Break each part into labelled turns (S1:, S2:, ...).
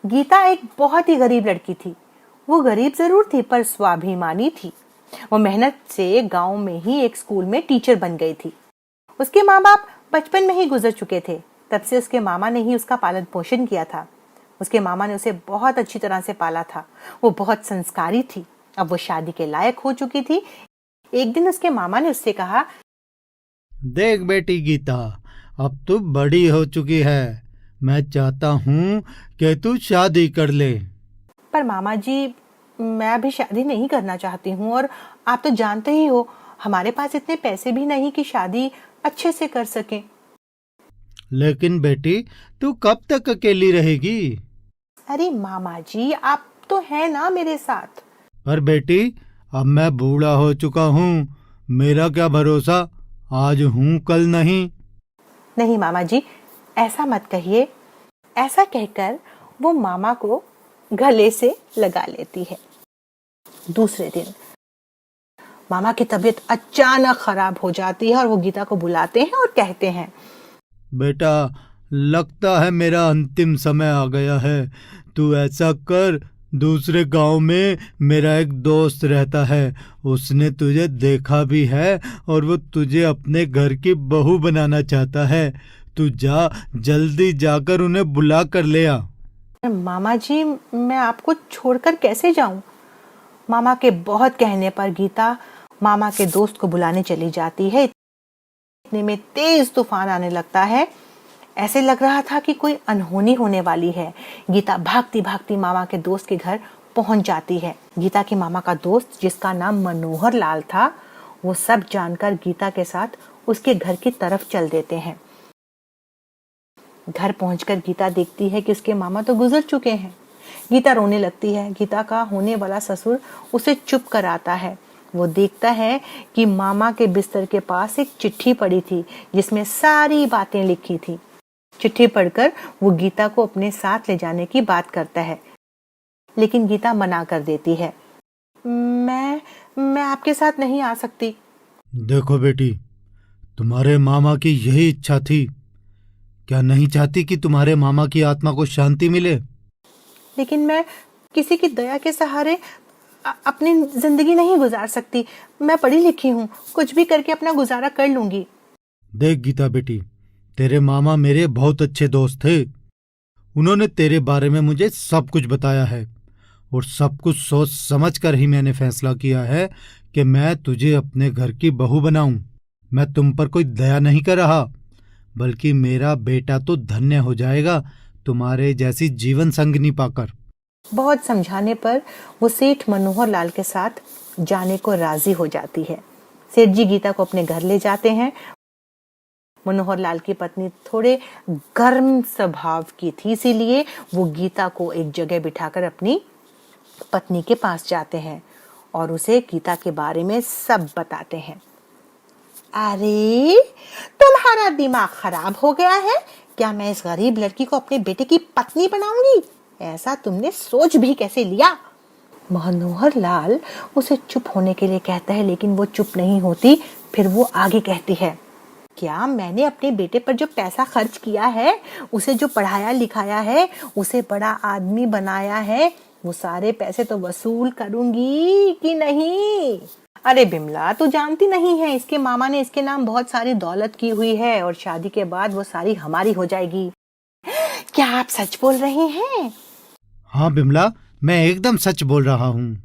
S1: गीता एक बहुत ही गरीब लड़की थी। वो गरीब जरूर थी पर स्वाभिमानी थी। वो मेहनत से गांव में ही एक स्कूल में टीचर बन गई थी। उसके माँ बाप बचपन में ही गुजर चुके थे। तब से उसके मामा ने ही उसका पालन पोषण किया था। उसके मामा ने उसे बहुत अच्छी तरह से पाला था। वो बहुत संस्कारी थी। अब वो शादी के लायक हो चुकी थी। एक दिन उसके मामा ने उससे कहा,
S2: देख बेटी गीता, अब तू बड़ी हो चुकी है। मैं चाहता हूँ कि तू शादी कर ले।
S1: पर मामा जी, मैं अभी शादी नहीं करना चाहती हूँ और आप तो जानते ही हो हमारे पास इतने पैसे भी नहीं कि शादी अच्छे से कर सकें।
S2: लेकिन बेटी, तू कब तक अकेली रहेगी?
S1: अरे मामा जी, आप तो हैं ना मेरे साथ।
S2: पर बेटी, अब मैं बूढ़ा हो चुका हूँ। मेरा क्या भरोसा, आज हूँ कल नहीं।
S1: नहीं मामा जी, ऐसा मत कहिए। ऐसा कहकर वो मामा को गले से लगा लेती है। दूसरे दिन मामा की तबीयत अचानक खराब हो जाती है और वो गीता को बुलाते हैं और कहते हैं,
S2: बेटा, लगता है मेरा अंतिम समय आ गया है। तू ऐसा कर, दूसरे गांव में मेरा एक दोस्त रहता है। उसने तुझे देखा भी है और वो तुझे अपने घर की बहू बनाना चाहता है। तू जा, जल्दी जाकर उन्हें बुला कर ले आ।
S1: मामा जी, मैं आपको छोड़कर कैसे जाऊं? मामा के बहुत कहने पर गीता मामा के दोस्त को बुलाने चली जाती है। इतने में तेज तूफान आने लगता है। ऐसे लग रहा था कि कोई अनहोनी होने वाली है। गीता भागती भागती मामा के दोस्त के घर पहुंच जाती है। गीता के मामा का दोस्त, जिसका नाम मनोहर लाल था, वो सब जानकर गीता के साथ उसके घर की तरफ चल देते हैं। घर पहुंचकर गीता देखती है कि उसके मामा तो गुजर चुके हैं। गीता रोने लगती है। गीता का होने वाला ससुर उसे चुप कराता है। वो देखता है कि मामा के बिस्तर के पास एक चिट्ठी पड़ी थी जिसमें सारी बातें लिखी थी। चिट्ठी पढ़कर वो गीता को अपने साथ ले जाने की बात करता है, लेकिन गीता मना कर देती है। मैं आपके साथ नहीं आ सकती।
S2: देखो बेटी, तुम्हारे मामा की यही इच्छा थी। क्या नहीं चाहती कि तुम्हारे मामा की आत्मा को शांति मिले?
S1: लेकिन मैं किसी की दया के सहारे अपनी जिंदगी नहीं गुजार सकती। मैं पढ़ी लिखी हूँ, कुछ भी करके अपना गुजारा कर लूंगी।
S2: देख गीता बेटी, तेरे मामा मेरे बहुत अच्छे दोस्त थे। उन्होंने तेरे बारे में मुझे सब कुछ बताया है और सब कुछ सोच समझ कर ही मैंने फैसला किया है कि मैं तुझे अपने घर की बहू बनाऊं। मैं तुम पर कोई दया नहीं कर रहा, बल्कि मेरा बेटा तो धन्य हो जाएगा तुम्हारे जैसी जीवन संगनी पाकर।
S1: बहुत समझाने पर वो सेठ मनोहर लाल के साथ जाने को राजी हो जाती है। सेठ जी गीता को अपने घर ले जाते हैं। मनोहर लाल की पत्नी थोड़े गर्म स्वभाव की थी, इसीलिए वो गीता को एक जगह बिठाकर अपनी पत्नी के पास जाते हैं और उसे गीता के बारे में सब बताते हैं। अरे, तुम्हारा दिमाग खराब हो गया है क्या? मैं इस गरीब लड़की को अपने बेटे की पत्नी बनाऊंगी? ऐसा तुमने सोच भी कैसे लिया? मनोहर लाल उसे चुप होने के लिए कहता है, लेकिन वो चुप नहीं होती। फिर वो आगे कहती है, क्या मैंने अपने बेटे पर जो पैसा खर्च किया है, उसे जो पढ़ाया लिखाया है, उसे बड़ा आदमी बनाया है, वो सारे पैसे तो वसूल करूंगी कि नहीं? अरे बिमला, तू जानती नहीं है, इसके मामा ने इसके नाम बहुत सारी दौलत की हुई है और शादी के बाद वो सारी हमारी हो जाएगी। क्या आप सच बोल रहे हैं?
S2: हाँ बिमला, मैं एकदम सच बोल रहा हूँ।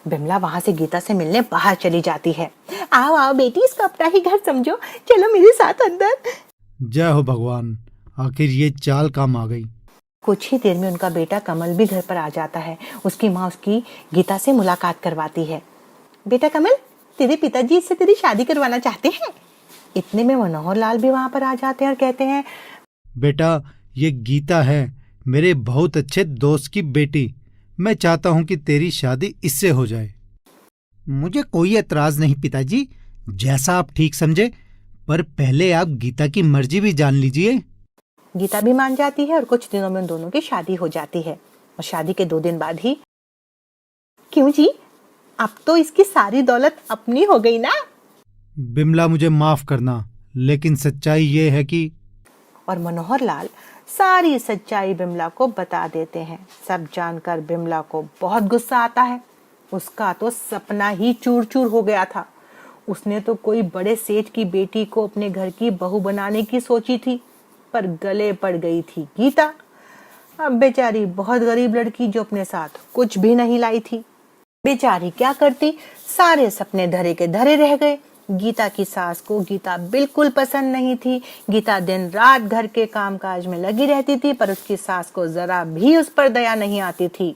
S1: बिमला वहां से गीता से मिलने बाहर चली जाती है। आओ आओ बेटी, इसको अपना ही घर समझो, चलो मेरे साथ अंदर।
S2: जय हो भगवान, आखिर ये चाल काम आ गई।
S1: कुछ ही देर में उनका बेटा कमल भी घर पर आ जाता है। उसकी माँ उसकी गीता से मुलाकात करवाती है। बेटा कमल, तेरे पिताजी इससे तेरी शादी करवाना चाहते हैं। इतने में मनोहर लाल भी वहां पर आ जाते हैं और कहते हैं,
S2: बेटा, ये गीता है, मेरे बहुत अच्छे दोस्त की बेटी। मैं चाहता हूँ कि तेरी शादी इससे हो जाए। मुझे कोई एतराज नहीं पिताजी, जैसा आप ठीक समझे, पर पहले आप गीता की मर्जी भी जान लीजिए।
S1: गीता भी मान जाती है और कुछ दिनों में उन दोनों की शादी हो जाती है। और शादी के 2 दिन बाद ही, क्यों जी, अब तो इसकी सारी दौलत अपनी हो गई ना?
S2: बिमला, मुझे माफ करना, लेकिन सच्चाई ये है कि
S1: और मनोहर लाल सारी सच्चाई बिमला को बता देते हैं। सब जानकर बिमला को बहुत गुस्सा आता है। उसका तो सपना ही चूर चूर हो गया था। उसने तो कोई बड़े सेठ की बेटी को अपने घर की बहू बनाने की सोची थी, पर गले पड़ गई थी गीता। अब बेचारी बहुत गरीब लड़की जो अपने साथ कुछ भी नहीं लाई थी। बेचारी क्या करती, सारे सपने धरे के धरे रह गए। गीता की सास को गीता बिल्कुल पसंद नहीं थी। गीता दिन रात घर के कामकाज में लगी रहती थी, पर उसकी सास को जरा भी उस पर दया नहीं आती थी।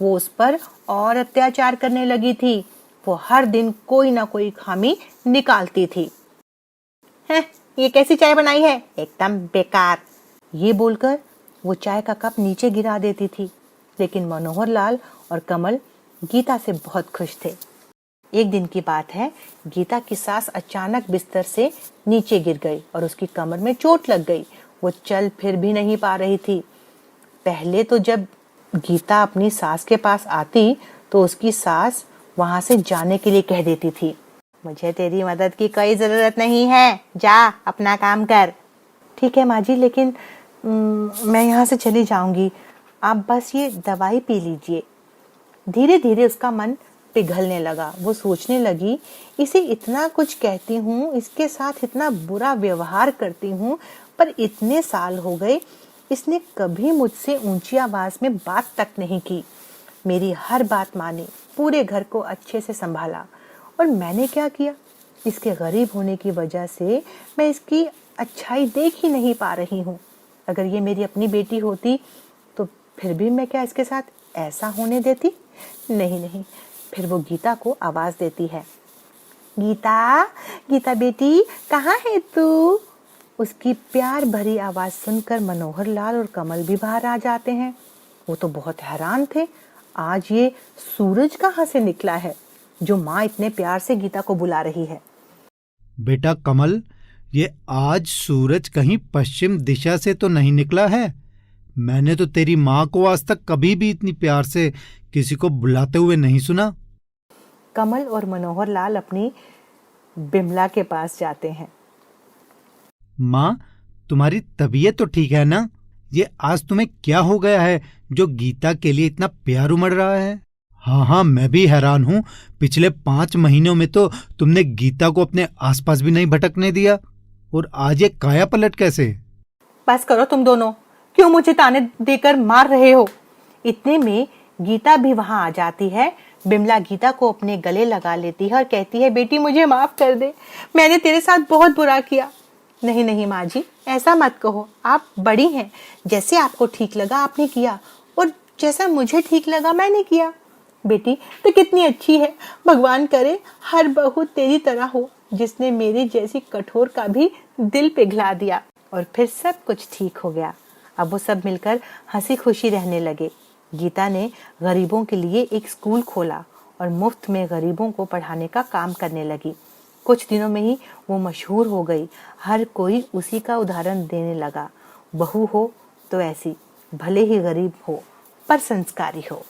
S1: वो उस पर और अत्याचार करने लगी थी। वो हर दिन कोई ना कोई खामी निकालती थी। है, ये कैसी चाय बनाई है, एकदम बेकार। ये बोलकर वो चाय का कप नीचे गिरा देती थी। लेकिन मनोहर लाल और कमल गीता से बहुत खुश थे। एक दिन की बात है, गीता की सास अचानक बिस्तर से नीचे गिर गई और उसकी कमर में चोट लग गई। वो चल फिर भी नहीं पा रही थी। पहले तो जब गीता अपनी सास के पास आती तो उसकी सास वहां से जाने के लिए कह देती थी, मुझे तेरी मदद की कोई जरूरत नहीं है, जा अपना काम कर। ठीक है माँ जी, लेकिन मैं यहाँ से चली जाऊंगी, आप बस ये दवाई पी लीजिए। धीरे धीरे उसका मन पिघलने लगा। वो सोचने लगी, इसे इतना कुछ कहती हूँ, इसके साथ इतना बुरा व्यवहार करती हूँ, पर इतने साल हो गए, इसने कभी मुझसे ऊंची आवाज में बात तक नहीं की। मेरी हर बात मानी, पूरे घर को अच्छे से संभाला। और मैंने क्या किया? इसके गरीब होने की वजह से मैं इसकी अच्छाई देख ही नहीं पा रही हूँ। अगर ये मेरी अपनी बेटी होती तो फिर भी मैं क्या इसके साथ ऐसा होने देती? नहीं नहीं। फिर वो गीता को आवाज देती है, गीता, गीता बेटी, कहाँ है तू? उसकी प्यार भरी आवाज सुनकर मनोहर लाल और कमल भी बाहर आ जाते हैं। वो तो बहुत हैरान थे, आज ये सूरज कहाँ से निकला है जो माँ इतने प्यार से गीता को बुला रही है।
S2: बेटा कमल, ये आज सूरज कहीं पश्चिम दिशा से तो नहीं निकला है। मैंने तो तेरी माँ को आज तक कभी भी इतनी प्यार से किसी को बुलाते हुए नहीं सुना।
S1: कमल और मनोहर लाल अपनी बिमला के पास जाते हैं।
S2: माँ, तुम्हारी तबीयत तो ठीक है ना? ये आज तुम्हें क्या हो गया है जो गीता के लिए इतना प्यार उमड़ रहा है? हाँ हाँ, मैं भी हैरान हूँ। पिछले 5 महीनों में तो तुमने गीता को अपने आसपास भी नहीं भटकने दिया, और आज ये काया पलट कैसे?
S1: बस करो तुम दोनों, क्यों मुझे ताने देकर मार रहे हो? इतने में गीता भी वहां आ जाती है। बिमला गीता को अपने गले लगा लेती है और कहती है, बेटी मुझे माफ कर दे, मैंने तेरे साथ बहुत बुरा किया। नहीं नहीं माँ जी, ऐसा मत कहो, आप बड़ी हैं, जैसे आपको ठीक लगा आपने किया, और जैसा मुझे ठीक लगा मैंने किया। बेटी तो कितनी अच्छी है, भगवान करे हर बहू तेरी तरह हो, जिसने मेरी जैसी कठोर का भी दिल पिघला दिया। और फिर सब कुछ ठीक हो गया। अब वो सब मिलकर हंसी खुशी रहने लगे। गीता ने गरीबों के लिए एक स्कूल खोला और मुफ्त में गरीबों को पढ़ाने का काम करने लगी। कुछ दिनों में ही वो मशहूर हो गई। हर कोई उसी का उदाहरण देने लगा। बहू हो तो ऐसी, भले ही गरीब हो पर संस्कारी हो।